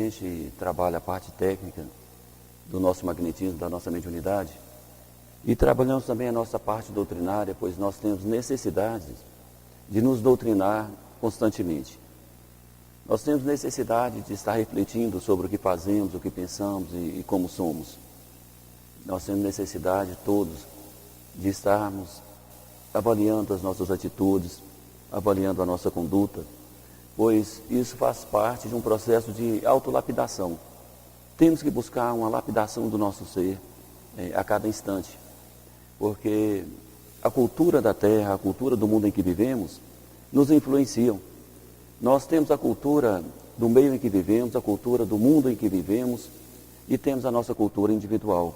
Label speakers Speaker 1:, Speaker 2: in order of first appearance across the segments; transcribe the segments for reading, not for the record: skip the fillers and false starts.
Speaker 1: gente trabalha a parte técnica do nosso magnetismo, da nossa mediunidade, e trabalhamos também a nossa parte doutrinária, pois nós temos necessidade de nos doutrinar constantemente. Nós temos necessidade de estar refletindo sobre o que fazemos, o que pensamos e como somos. Nós temos necessidade, todos, de estarmos avaliando as nossas atitudes, avaliando a nossa conduta, pois isso faz parte de um processo de autolapidação. Temos que buscar uma lapidação do nosso ser a cada instante, porque a cultura da Terra, a cultura do mundo em que vivemos, nos influenciam. Nós temos a cultura do meio em que vivemos, a cultura do mundo em que vivemos e temos a nossa cultura individual.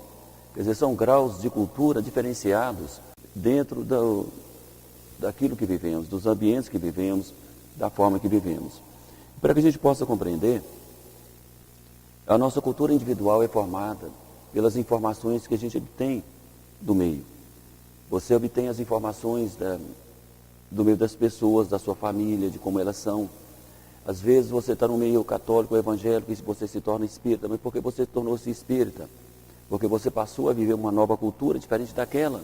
Speaker 1: Quer dizer, são graus de cultura diferenciados dentro daquilo que vivemos, dos ambientes que vivemos, da forma que vivemos. Para que a gente possa compreender, a nossa cultura individual é formada pelas informações que a gente obtém do meio. Você obtém as informações do meio das pessoas, da sua família, de como elas são. Às vezes você está no meio católico, evangélico, e você se torna espírita, mas porque você tornou-se espírita? Porque você passou a viver uma nova cultura diferente daquela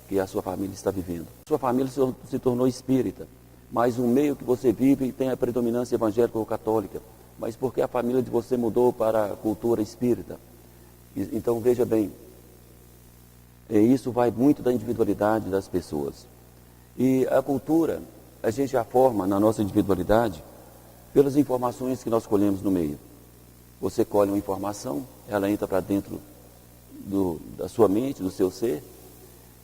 Speaker 1: que a sua família está vivendo. Sua família se tornou espírita, mas o meio que você vive tem a predominância evangélica ou católica, mas porque a família de você mudou para a cultura espírita. Então veja bem, isso vai muito da individualidade das pessoas. E a cultura, a gente a forma na nossa individualidade pelas informações que nós colhemos no meio. Você colhe uma informação, ela entra para dentro da sua mente, do seu ser.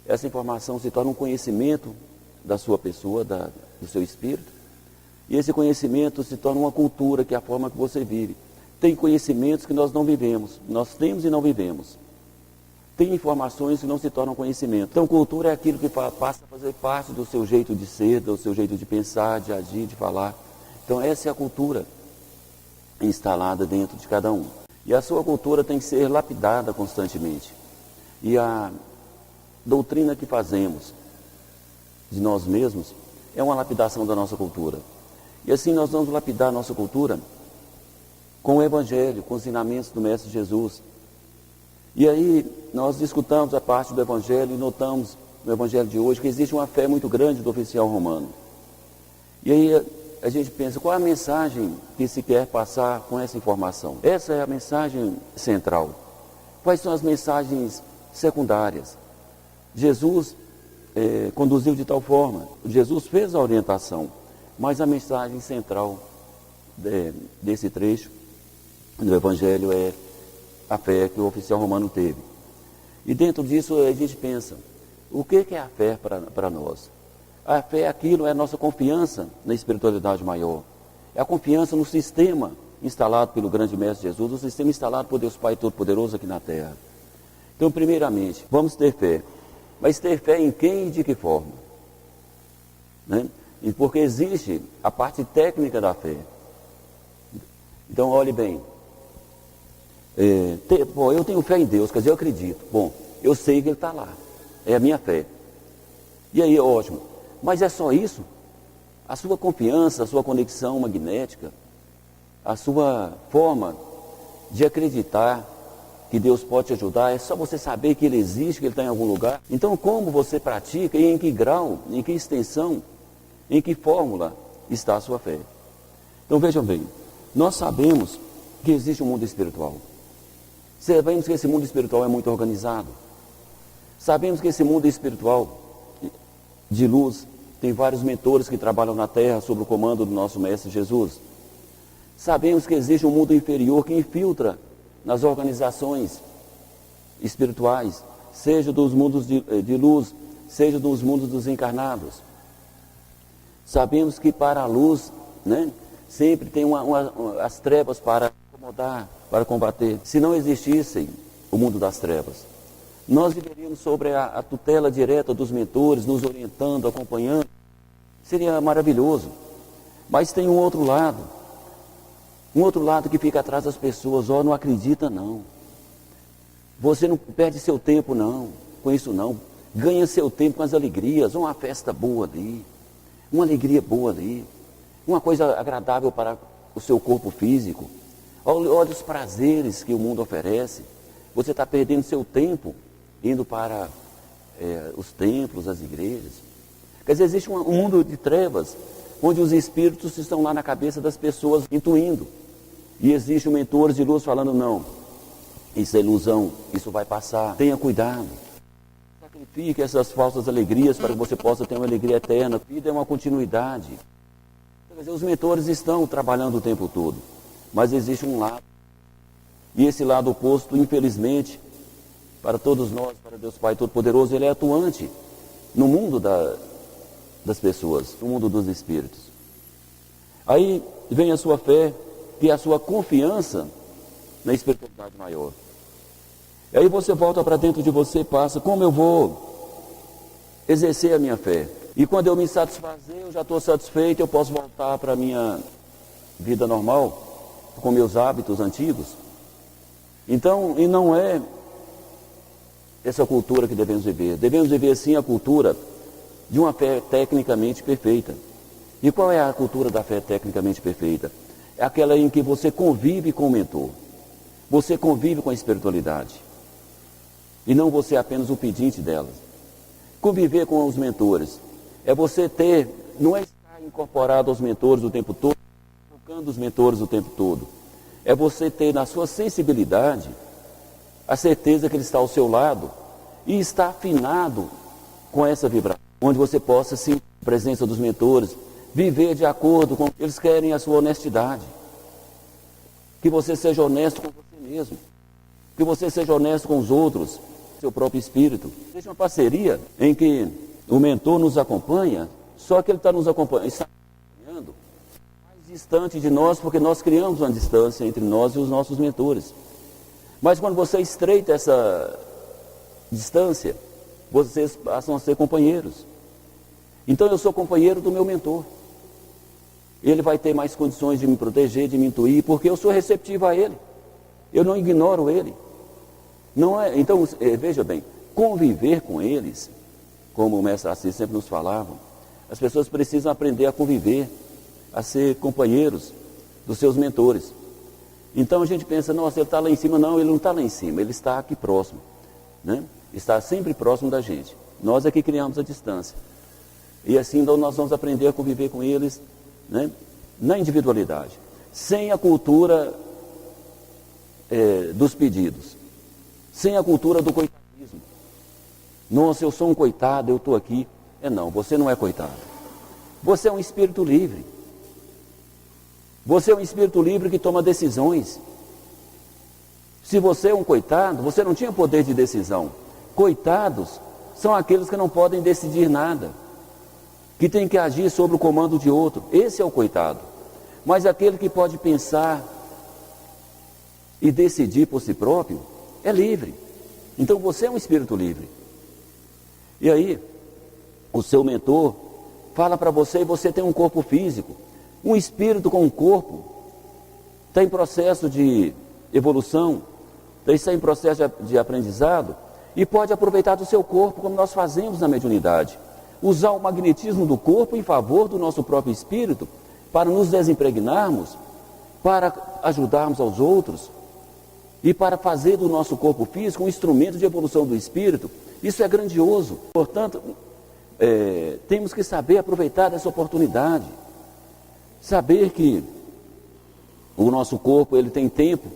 Speaker 1: Essa informação se torna um conhecimento da sua pessoa, do seu espírito. E esse conhecimento se torna uma cultura, que é a forma que você vive. Tem conhecimentos que nós não vivemos, nós temos e não vivemos. Tem informações que não se tornam conhecimento. Então, cultura é aquilo que passa a fazer parte do seu jeito de ser, do seu jeito de pensar, de agir, de falar. Então, essa é a cultura instalada dentro de cada um. E a sua cultura tem que ser lapidada constantemente. E a doutrina que fazemos de nós mesmos é uma lapidação da nossa cultura. E assim nós vamos lapidar a nossa cultura com o Evangelho, com os ensinamentos do Mestre Jesus. E aí nós discutamos a parte do Evangelho e notamos no Evangelho de hoje que existe uma fé muito grande do oficial romano. E aí a gente pensa, qual é a mensagem que se quer passar com essa informação? Essa é a mensagem central. Quais são as mensagens secundárias? Jesus conduziu de tal forma, Jesus fez a orientação, mas a mensagem central desse trecho do Evangelho é a fé que o oficial romano teve. E dentro disso a gente pensa, o que é a fé para nós? A fé é aquilo, é a nossa confiança na espiritualidade maior. É a confiança no sistema instalado pelo grande Mestre Jesus, o sistema instalado por Deus Pai Todo-Poderoso aqui na Terra. Então, primeiramente, vamos ter fé. Mas ter fé em quem e de que forma? Né? E porque existe a parte técnica da fé. Então, olhe bem. Eu tenho fé em Deus, quer dizer, eu acredito. Bom, eu sei que Ele está lá. É a minha fé. E aí, ótimo. Mas é só isso? A sua confiança, a sua conexão magnética, a sua forma de acreditar que Deus pode te ajudar, é só você saber que Ele existe, que Ele está em algum lugar. Então, como você pratica e em que grau, em que extensão, em que fórmula está a sua fé? Então, vejam bem, nós sabemos que existe um mundo espiritual. Sabemos que esse mundo espiritual é muito organizado. Sabemos que esse mundo espiritual de luz tem vários mentores que trabalham na Terra sob o comando do nosso Mestre Jesus. Sabemos que existe um mundo inferior que infiltra nas organizações espirituais, seja dos mundos de luz, seja dos mundos dos encarnados. Sabemos que para a luz, né, sempre tem as trevas para acomodar, para combater. Se não existisse o mundo das trevas, nós viveríamos sobre a tutela direta dos mentores, nos orientando, acompanhando. Seria maravilhoso. Mas tem um outro lado que fica atrás das pessoas. Não acredita não. Você não perde seu tempo não, com isso não. Ganha seu tempo com as alegrias, uma festa boa ali, uma alegria boa ali, uma coisa agradável para o seu corpo físico. Olha os prazeres que o mundo oferece. Você está perdendo seu tempo indo para os templos, as igrejas. Quer dizer, existe um mundo de trevas, onde os espíritos estão lá na cabeça das pessoas intuindo. E existe um mentor de luz falando, não, isso é ilusão, isso vai passar, tenha cuidado. Sacrifique essas falsas alegrias para que você possa ter uma alegria eterna. A vida é uma continuidade. Quer dizer, os mentores estão trabalhando o tempo todo, mas existe um lado. E esse lado oposto, infelizmente, para todos nós, para Deus Pai Todo-Poderoso, ele é atuante no mundo das pessoas, no mundo dos espíritos. Aí vem a sua fé, que é a sua confiança na espiritualidade maior. E aí você volta para dentro de você e passa, como eu vou exercer a minha fé? E quando eu me satisfazer, eu já estou satisfeito, eu posso voltar para a minha vida normal, com meus hábitos antigos. Então, e não é essa cultura que devemos viver. Devemos viver sim a cultura de uma fé tecnicamente perfeita. E qual é a cultura da fé tecnicamente perfeita? É aquela em que você convive com o mentor. Você convive com a espiritualidade. E não você é apenas o pedinte delas. Conviver com os mentores é você ter, não é estar incorporado aos mentores o tempo todo, tocando os mentores o tempo todo. É você ter na sua sensibilidade a certeza que ele está ao seu lado e está afinado com essa vibração, onde você possa sentir a presença dos mentores, viver de acordo com eles querem a sua honestidade. Que você seja honesto com você mesmo, que você seja honesto com os outros, seu próprio espírito. Seja uma parceria em que o mentor nos acompanha, só que ele está nos acompanhando mais distante de nós, porque nós criamos uma distância entre nós e os nossos mentores. Mas quando você estreita essa distância, vocês passam a ser companheiros. Então eu sou companheiro do meu mentor. Ele vai ter mais condições de me proteger, de me intuir, porque eu sou receptivo a ele. Eu não ignoro ele. Não é, então, veja bem, conviver com eles, como o mestre Assis sempre nos falava, as pessoas precisam aprender a conviver, a ser companheiros dos seus mentores. Então a gente pensa, nossa, ele está lá em cima. Não, ele não está lá em cima, ele está aqui próximo, né? Está sempre próximo da gente. Nós é que criamos a distância. E assim então, nós vamos aprender a conviver com eles, né? Na individualidade, sem a cultura dos pedidos, sem a cultura do coitadismo. Nossa, eu sou um coitado, eu estou aqui. Não, você não é coitado. Você é um espírito livre. Você é um espírito livre que toma decisões. Se você é um coitado, você não tinha poder de decisão. Coitados são aqueles que não podem decidir nada, que tem que agir sob o comando de outro. Esse é o coitado. Mas aquele que pode pensar e decidir por si próprio é livre. Então você é um espírito livre. E aí, o seu mentor fala para você, e você tem um corpo físico. Um espírito com um corpo está em processo de evolução, está em processo de aprendizado, e pode aproveitar do seu corpo, como nós fazemos na mediunidade. Usar o magnetismo do corpo em favor do nosso próprio espírito, para nos desimpregnarmos, para ajudarmos aos outros, e para fazer do nosso corpo físico um instrumento de evolução do espírito. Isso é grandioso. Portanto, temos que saber aproveitar essa oportunidade. Saber que o nosso corpo ele tem tempo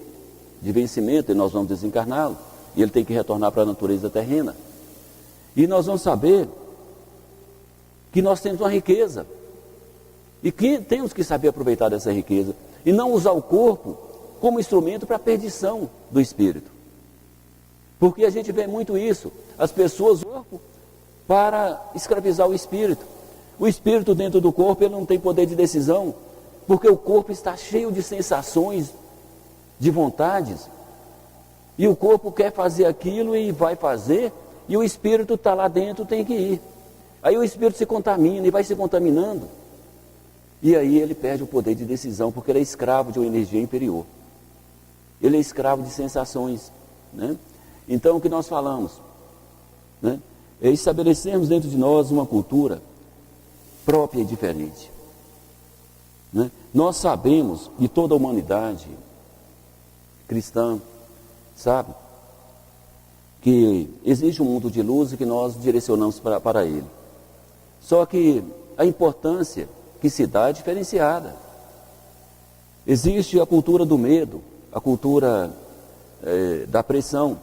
Speaker 1: de vencimento e nós vamos desencarná-lo. E ele tem que retornar para a natureza terrena. E nós vamos saber que nós temos uma riqueza. E que temos que saber aproveitar dessa riqueza. E não usar o corpo como instrumento para a perdição do espírito. Porque a gente vê muito isso. As pessoas usam o corpo para escravizar o espírito. O espírito dentro do corpo ele não tem poder de decisão, porque o corpo está cheio de sensações, de vontades, e o corpo quer fazer aquilo e vai fazer, e o espírito está lá dentro, tem que ir. Aí o espírito se contamina e vai se contaminando, e aí ele perde o poder de decisão, porque ele é escravo de uma energia inferior. Ele é escravo de sensações, né? Então o que nós falamos, né, é estabelecermos dentro de nós uma cultura própria e diferente, né? Nós sabemos que toda a humanidade cristã, sabe? Que existe um mundo de luz e que nós direcionamos para ele. Só que a importância que se dá é diferenciada. Existe a cultura do medo, a cultura da pressão.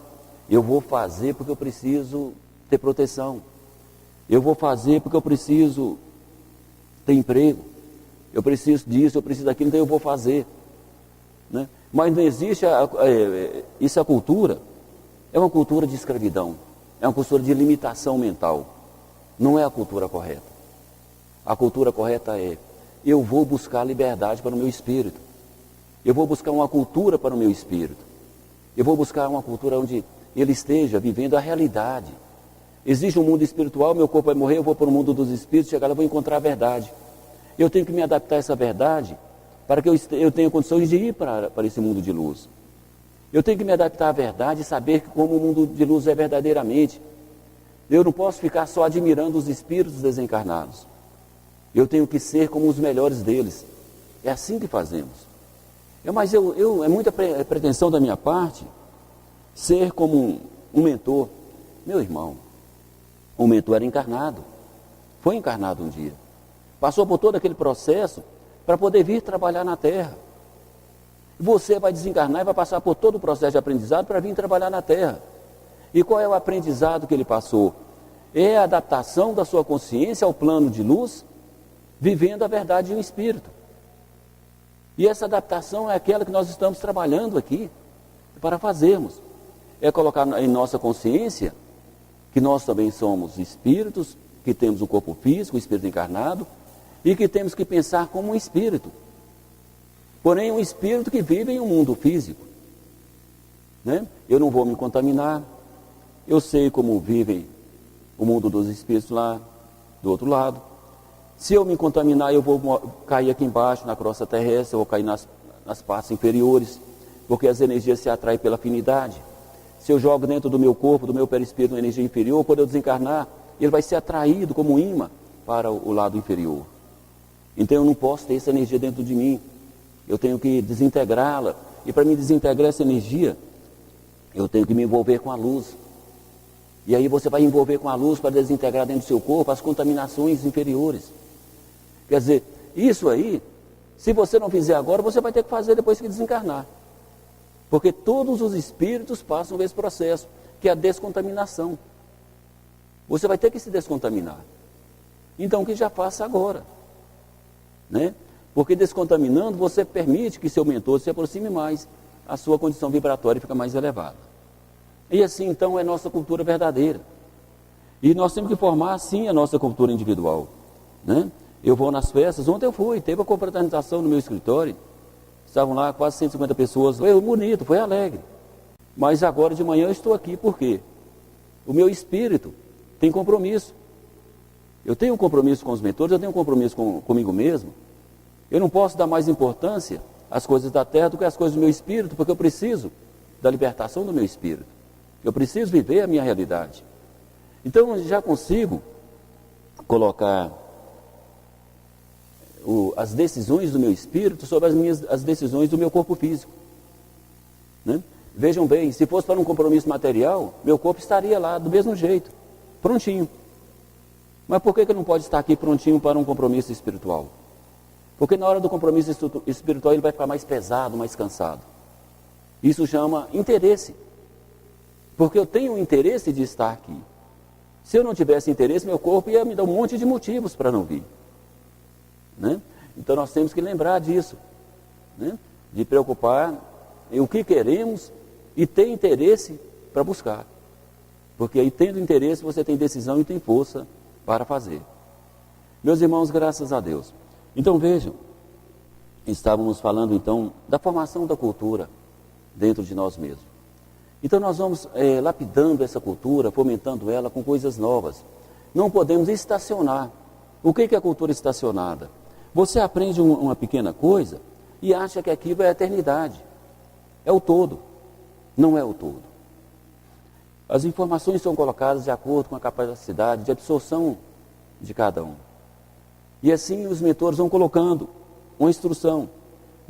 Speaker 1: Eu vou fazer porque eu preciso ter proteção. Eu vou fazer porque eu preciso ter emprego. Eu preciso disso, eu preciso daquilo, então eu vou fazer. Né? Mas não existe isso, a cultura é uma cultura de escravidão, é uma cultura de limitação mental. Não é a cultura correta. A cultura correta é: eu vou buscar liberdade para o meu espírito. Eu vou buscar uma cultura para o meu espírito. Eu vou buscar uma cultura onde ele esteja vivendo a realidade. Existe um mundo espiritual, meu corpo vai morrer, eu vou para o mundo dos espíritos, chegar lá eu vou encontrar a verdade. Eu tenho que me adaptar a essa verdade para que eu tenha condições de ir para esse mundo de luz. Eu tenho que me adaptar à verdade e saber como o mundo de luz é verdadeiramente. Eu não posso ficar só admirando os espíritos desencarnados. Eu tenho que ser como os melhores deles. É assim que fazemos. Mas é muita pretensão da minha parte ser como um mentor. Meu irmão, o mentor era encarnado. Foi encarnado um dia. Passou por todo aquele processo para poder vir trabalhar na Terra. Você vai desencarnar e vai passar por todo o processo de aprendizado para vir trabalhar na Terra. E qual é o aprendizado que ele passou? É a adaptação da sua consciência ao plano de luz, vivendo a verdade de um espírito. E essa adaptação é aquela que nós estamos trabalhando aqui para fazermos. É colocar em nossa consciência que nós também somos espíritos, que temos um corpo físico, um espírito encarnado, e que temos que pensar como um espírito. Porém, um espírito que vive em um mundo físico. Né? Eu não vou me contaminar. Eu sei como vivem o mundo dos espíritos lá do outro lado. Se eu me contaminar, eu vou cair aqui embaixo, na crosta terrestre, eu vou cair nas partes inferiores, porque as energias se atraem pela afinidade. Se eu jogo dentro do meu corpo, do meu perispírito, uma energia inferior, quando eu desencarnar, ele vai ser atraído como um imã para o lado inferior. Então eu não posso ter essa energia dentro de mim. Eu tenho que desintegrá-la. E para me desintegrar essa energia, eu tenho que me envolver com a luz. E aí você vai envolver com a luz para desintegrar dentro do seu corpo as contaminações inferiores. Quer dizer, isso aí, se você não fizer agora, você vai ter que fazer depois que desencarnar. Porque todos os espíritos passam por esse processo, que é a descontaminação. Você vai ter que se descontaminar. Então, que já faça agora. Né? Porque descontaminando, você permite que seu mentor se aproxime mais, a sua condição vibratória fica mais elevada. E assim, então, é nossa cultura verdadeira. E nós temos que formar, assim, a nossa cultura individual. Né? Eu vou nas festas, ontem eu fui, teve a confraternização no meu escritório, estavam lá quase 150 pessoas, foi bonito, foi alegre. Mas agora de manhã eu estou aqui, por quê? O meu espírito tem compromisso. Eu tenho um compromisso com os mentores, eu tenho um compromisso comigo mesmo. Eu não posso dar mais importância às coisas da terra do que às coisas do meu espírito, porque eu preciso da libertação do meu espírito. Eu preciso viver a minha realidade. Então eu já consigo colocar as decisões do meu espírito sobre as decisões do meu corpo físico. Né? Vejam bem, se fosse para um compromisso material, meu corpo estaria lá do mesmo jeito, prontinho. Mas por que não pode estar aqui prontinho para um compromisso espiritual? Porque na hora do compromisso espiritual ele vai ficar mais pesado, mais cansado. Isso chama interesse. Porque eu tenho um interesse de estar aqui. Se eu não tivesse interesse, meu corpo ia me dar um monte de motivos para não vir. Né? Então nós temos que lembrar disso. Né? De preocupar em o que queremos e ter interesse para buscar. Porque aí, tendo interesse, você tem decisão e tem força para fazer. Meus irmãos, graças a Deus. Então vejam, estávamos falando então da formação da cultura dentro de nós mesmos. Então nós vamos lapidando essa cultura, fomentando ela com coisas novas. Não podemos estacionar. O que é a cultura estacionada? Você aprende uma pequena coisa e acha que aquilo é a eternidade. É o todo. Não é o todo. As informações são colocadas de acordo com a capacidade de absorção de cada um. E assim os mentores vão colocando uma instrução.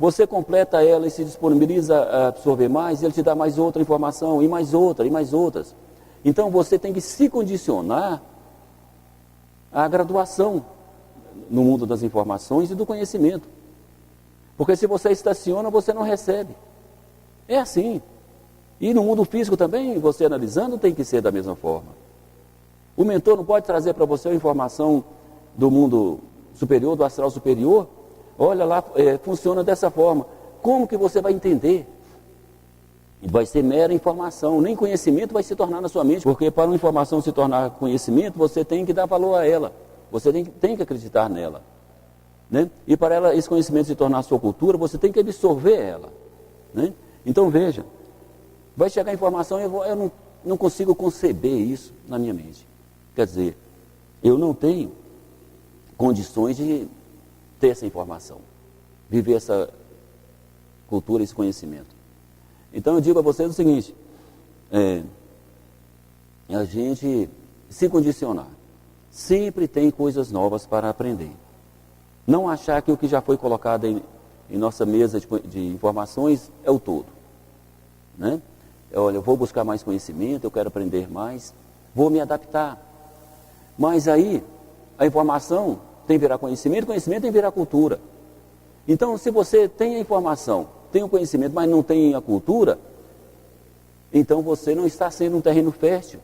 Speaker 1: Você completa ela e se disponibiliza a absorver mais, ele te dá mais outra informação, e mais outra, e mais outras. Então você tem que se condicionar à graduação no mundo das informações e do conhecimento. Porque se você estaciona, você não recebe. É assim. E no mundo físico também, você analisando, tem que ser da mesma forma. O mentor não pode trazer para você a informação do mundo superior, do astral superior. Olha lá, funciona dessa forma. Como que você vai entender? Vai ser mera informação, nem conhecimento vai se tornar na sua mente, porque para uma informação se tornar conhecimento, você tem que dar valor a ela, você tem que acreditar nela. Né? E para ela, esse conhecimento se tornar sua cultura, você tem que absorver ela. Né? Então veja, vai chegar a informação, eu não consigo conceber isso na minha mente. Quer dizer, eu não tenho condições de ter essa informação, viver essa cultura, esse conhecimento. Então eu digo a vocês o seguinte, a gente se condicionar, sempre tem coisas novas para aprender. Não achar que o que já foi colocado em nossa mesa de informações é o todo. Né? Olha, eu vou buscar mais conhecimento, eu quero aprender mais, vou me adaptar. Mas aí, a informação tem que virar conhecimento, conhecimento tem que virar cultura. Então, se você tem a informação, tem o conhecimento, mas não tem a cultura, então você não está sendo um terreno fértil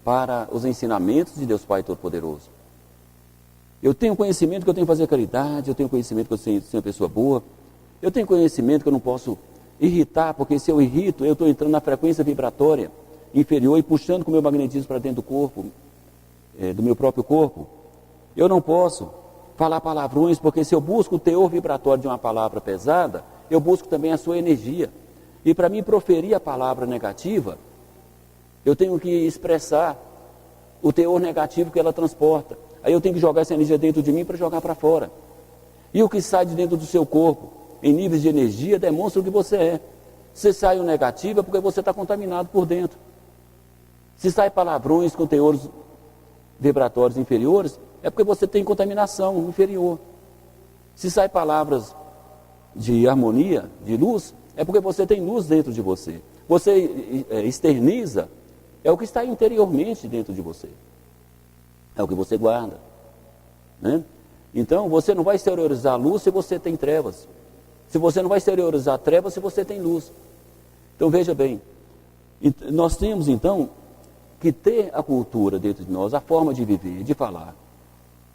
Speaker 1: para os ensinamentos de Deus Pai Todo-Poderoso. Eu tenho conhecimento que eu tenho que fazer caridade, eu tenho conhecimento que eu tenho que ser uma pessoa boa, eu tenho conhecimento que eu não posso irritar, porque se eu irrito, eu estou entrando na frequência vibratória inferior e puxando com o meu magnetismo para dentro do corpo, do meu próprio corpo. Eu não posso falar palavrões, porque se eu busco o teor vibratório de uma palavra pesada, eu busco também a sua energia. E para mim proferir a palavra negativa, eu tenho que expressar o teor negativo que ela transporta. Aí eu tenho que jogar essa energia dentro de mim para jogar para fora. E o que sai de dentro do seu corpo, em níveis de energia, demonstra o que você é. Se sai o negativo é porque você está contaminado por dentro. Se sai palavrões com teores vibratórios inferiores, é porque você tem contaminação inferior. Se sai palavras de harmonia, de luz, é porque você tem luz dentro de você. Você externiza, é o que está interiormente dentro de você. É o que você guarda. Né? Então, você não vai exteriorizar luz se você tem trevas. Se você não vai exteriorizar trevas se você tem luz. Então, veja bem, nós temos então que ter a cultura dentro de nós, a forma de viver, de falar.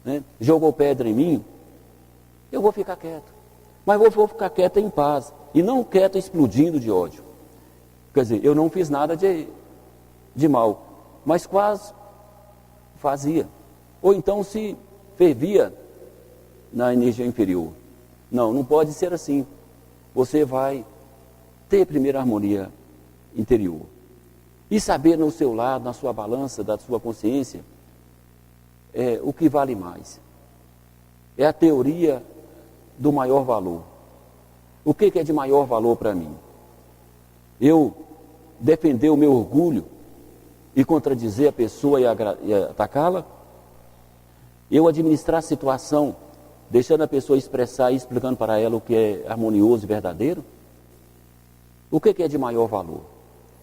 Speaker 1: Né? Jogou pedra em mim, eu vou ficar quieto. Mas vou ficar quieto em paz, e não quieto explodindo de ódio. Quer dizer, eu não fiz nada de mal, mas quase fazia. Ou então se fervia na energia inferior. Não pode ser assim. Você vai ter primeiro a harmonia interior. E saber no seu lado, na sua balança, da sua consciência, o que vale mais. É a teoria do maior valor. O que é de maior valor para mim? Eu defender o meu orgulho e contradizer a pessoa e atacá-la? Eu administrar a situação, deixando a pessoa expressar e explicando para ela o que é harmonioso e verdadeiro? O que é de maior valor?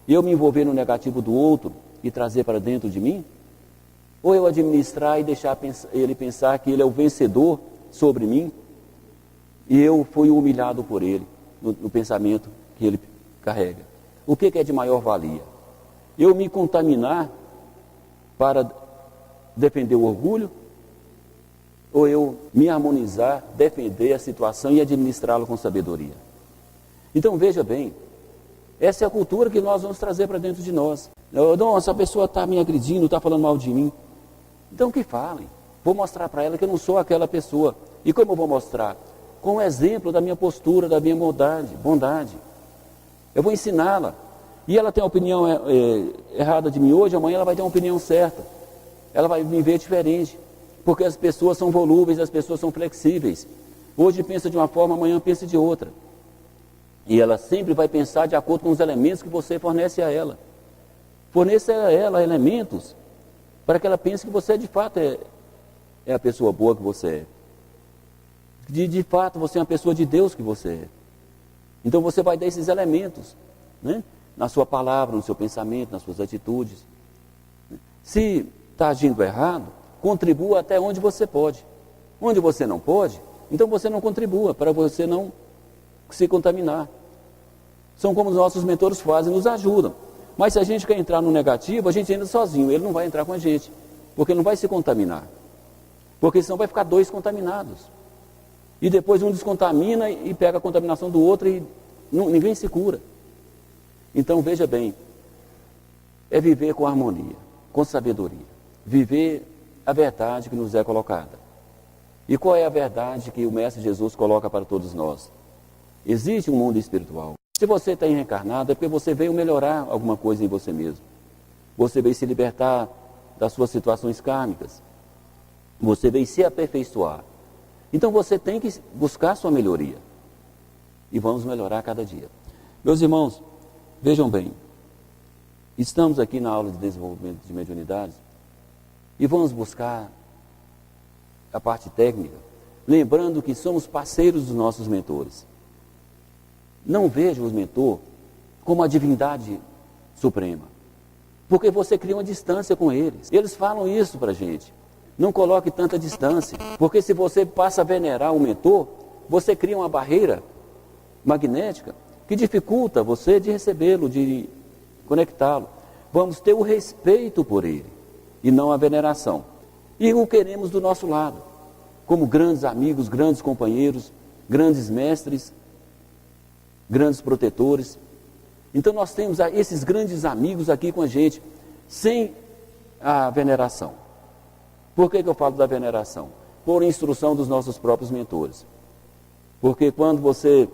Speaker 1: Eu me envolver no negativo do outro e trazer para dentro de mim? Ou eu administrar e deixar ele pensar que ele é o vencedor sobre mim e eu fui humilhado por ele no pensamento que ele carrega? O que é de maior valia? Eu me contaminar para defender o orgulho? Ou eu me harmonizar, defender a situação e administrá-la com sabedoria? Então veja bem, essa é a cultura que nós vamos trazer para dentro de nós. Nossa, a pessoa está me agredindo, está falando mal de mim. Então que falem. Vou mostrar para ela que eu não sou aquela pessoa. E como eu vou mostrar? Com o exemplo da minha postura, da minha bondade. Eu vou ensiná-la. E ela tem a opinião errada de mim hoje, amanhã ela vai ter uma opinião certa. Ela vai me ver diferente. Porque as pessoas são volúveis, as pessoas são flexíveis. Hoje pensa de uma forma, amanhã pensa de outra. E ela sempre vai pensar de acordo com os elementos que você fornece a ela. Forneça a ela elementos para que ela pense que você de fato é a pessoa boa que você é. de fato você é uma pessoa de Deus que você é. Então você vai dar esses elementos, né? Na sua palavra, no seu pensamento, nas suas atitudes. Se está agindo errado, contribua até onde você pode. Onde você não pode, então você não contribua, para você não se contaminar. São como os nossos mentores fazem, nos ajudam. Mas se a gente quer entrar no negativo, a gente entra sozinho, ele não vai entrar com a gente, porque não vai se contaminar. Porque senão vai ficar dois contaminados. E depois um descontamina e pega a contaminação do outro e ninguém se cura. Então veja bem, é viver com harmonia, com sabedoria. Viver a verdade que nos é colocada. E qual é a verdade que o Mestre Jesus coloca para todos nós? Existe um mundo espiritual. Se você está reencarnado, é porque você veio melhorar alguma coisa em você mesmo. Você veio se libertar das suas situações kármicas. Você veio se aperfeiçoar. Então você tem que buscar a sua melhoria. E vamos melhorar cada dia. Meus irmãos, vejam bem. Estamos aqui na aula de desenvolvimento de mediunidades e vamos buscar a parte técnica, lembrando que somos parceiros dos nossos mentores. Não veja o mentor como a divindade suprema, porque você cria uma distância com eles. Eles falam isso para a gente. Não coloque tanta distância, porque se você passa a venerar o mentor, você cria uma barreira magnética que dificulta você de recebê-lo, de conectá-lo. Vamos ter o respeito por ele e não a veneração. E o queremos do nosso lado, como grandes amigos, grandes companheiros, grandes mestres, grandes protetores. Então nós temos esses grandes amigos aqui com a gente, sem a veneração. Por que eu falo da veneração? Por instrução dos nossos próprios mentores. Porque quando você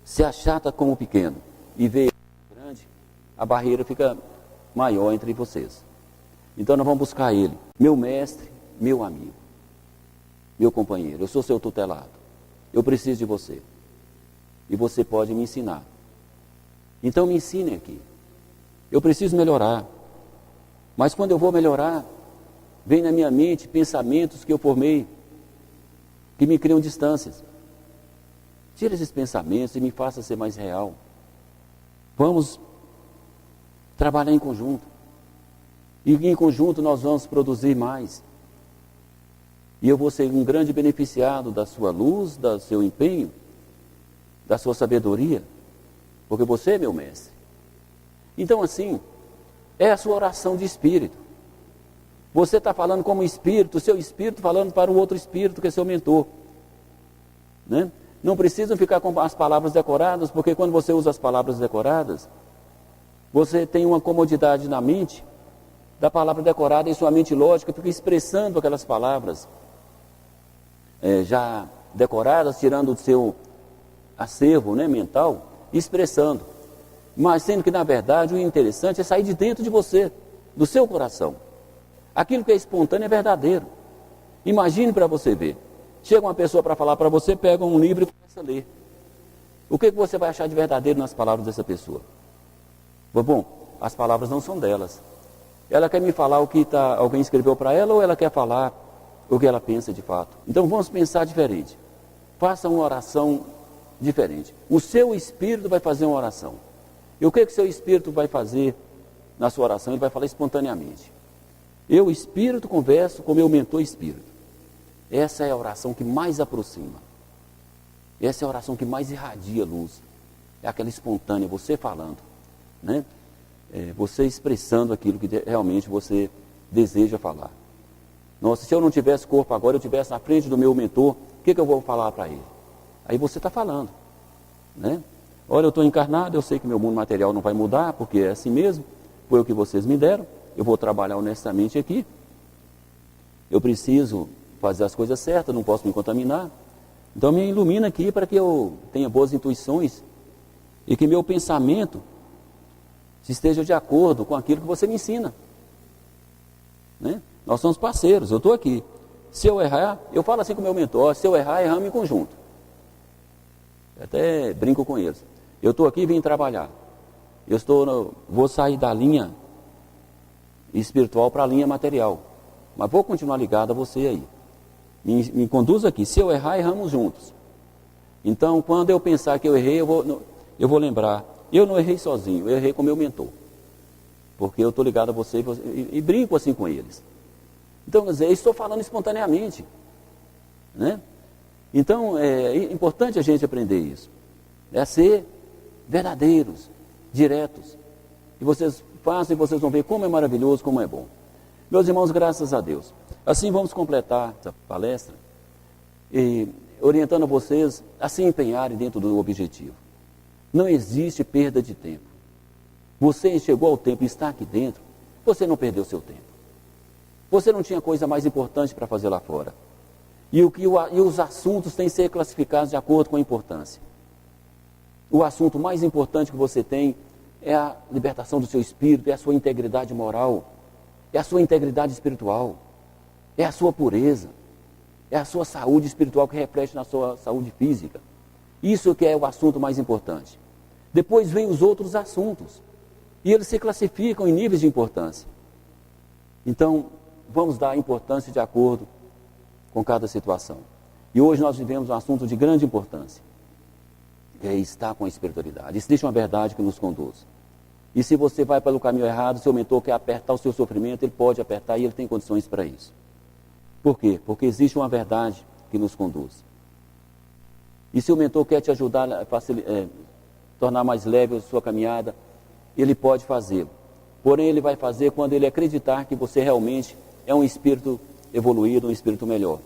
Speaker 1: se achata como pequeno e vê grande, a barreira fica maior entre vocês. Então nós vamos buscar ele, meu mestre, meu amigo, meu companheiro. Eu sou seu tutelado, eu preciso de você e você pode me ensinar. Então me ensine aqui. Eu preciso melhorar, mas quando eu vou melhorar, vem na minha mente pensamentos que eu formei, que me criam distâncias. Tira esses pensamentos e me faça ser mais real. Vamos trabalhar em conjunto. E em conjunto nós vamos produzir mais. E eu vou ser um grande beneficiado da sua luz, do seu empenho, da sua sabedoria, porque você é meu mestre. Então assim, é a sua oração de espírito. Você está falando como espírito, o seu espírito falando para o outro espírito que é seu mentor. Né? Não precisam ficar com as palavras decoradas, porque quando você usa as palavras decoradas, você tem uma comodidade na mente da palavra decorada e sua mente lógica fica expressando aquelas palavras já decoradas, tirando o seu acervo, né, mental, expressando. Mas sendo que na verdade o interessante é sair de dentro de você, do seu coração. Aquilo que é espontâneo é verdadeiro. Imagine para você ver. Chega uma pessoa para falar para você, pega um livro e começa a ler. O que você vai achar de verdadeiro nas palavras dessa pessoa? Bom, as palavras não são delas. Ela quer me falar o que alguém escreveu para ela ou ela quer falar o que ela pensa de fato? Então vamos pensar diferente. Faça uma oração diferente. O seu espírito vai fazer uma oração. E o que o seu espírito vai fazer na sua oração? Ele vai falar espontaneamente. Eu, espírito, converso com meu mentor espírito. Essa é a oração que mais aproxima. Essa é a oração que mais irradia luz. É aquela espontânea, você falando, né? Você expressando aquilo que realmente você deseja falar. Nossa, se eu não tivesse corpo agora, eu estivesse na frente do meu mentor, o que eu vou falar para ele? Aí você está falando, né? Olha, eu estou encarnado, eu sei que meu mundo material não vai mudar, porque é assim mesmo, foi o que vocês me deram, eu vou trabalhar honestamente aqui, eu preciso fazer as coisas certas, não posso me contaminar, então me ilumina aqui para que eu tenha boas intuições e que meu pensamento esteja de acordo com aquilo que você me ensina, né? Nós somos parceiros, eu estou aqui. Se eu errar, eu falo assim com o meu mentor, se eu errar, erramos em conjunto. Eu até brinco com eles. Eu estou aqui e vim trabalhar. Vou sair da linha espiritual para a linha material. Mas vou continuar ligado a você aí. me conduz aqui. Se eu errar, erramos juntos. Então, quando eu pensar que eu errei, eu vou lembrar, eu não errei sozinho, eu errei com meu mentor. Porque eu estou ligado a você e brinco assim com eles. Então, quer dizer, eu estou falando espontaneamente. Né? Então, é importante a gente aprender isso. É ser verdadeiros, diretos. E vocês façam e vocês vão ver como é maravilhoso, como é bom. Meus irmãos, graças a Deus. Assim vamos completar essa palestra e orientando vocês a se empenharem dentro do objetivo. Não existe perda de tempo. Você chegou ao tempo e está aqui dentro, você não perdeu seu tempo. Você não tinha coisa mais importante para fazer lá fora. E os assuntos têm que ser classificados de acordo com a importância. O assunto mais importante que você tem é a libertação do seu espírito, é a sua integridade moral, é a sua integridade espiritual, é a sua pureza, é a sua saúde espiritual que reflete na sua saúde física. Isso que é o assunto mais importante. Depois vem os outros assuntos, e eles se classificam em níveis de importância. Então, vamos dar importância de acordo com cada situação. E hoje nós vivemos um assunto de grande importância, que é estar com a espiritualidade. Existe uma verdade que nos conduz. E se você vai pelo caminho errado, seu mentor quer apertar o seu sofrimento, ele pode apertar e ele tem condições para isso. Por quê? Porque existe uma verdade que nos conduz. E se o mentor quer te ajudar a tornar mais leve a sua caminhada, ele pode fazê-lo. Porém, ele vai fazer quando ele acreditar que você realmente é um espírito evoluído, um espírito melhor.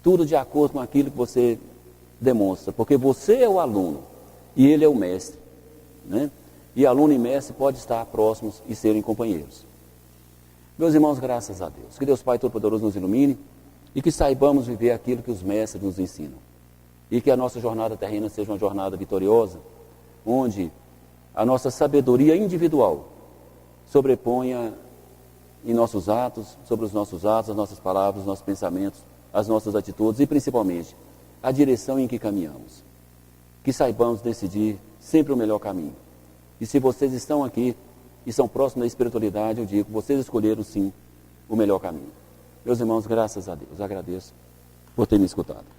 Speaker 1: Tudo de acordo com aquilo que você demonstra, porque você é o aluno e ele é o mestre, né? E aluno e mestre podem estar próximos e serem companheiros. Meus irmãos, graças a Deus, que Deus Pai Todo-Poderoso nos ilumine e que saibamos viver aquilo que os mestres nos ensinam. E que a nossa jornada terrena seja uma jornada vitoriosa, onde a nossa sabedoria individual sobreponha em nossos atos, sobre os nossos atos, as nossas palavras, os nossos pensamentos, as nossas atitudes e principalmente a direção em que caminhamos. Que saibamos decidir sempre o melhor caminho. E se vocês estão aqui e são próximos da espiritualidade, eu digo, vocês escolheram sim o melhor caminho. Meus irmãos, graças a Deus, agradeço por ter me escutado.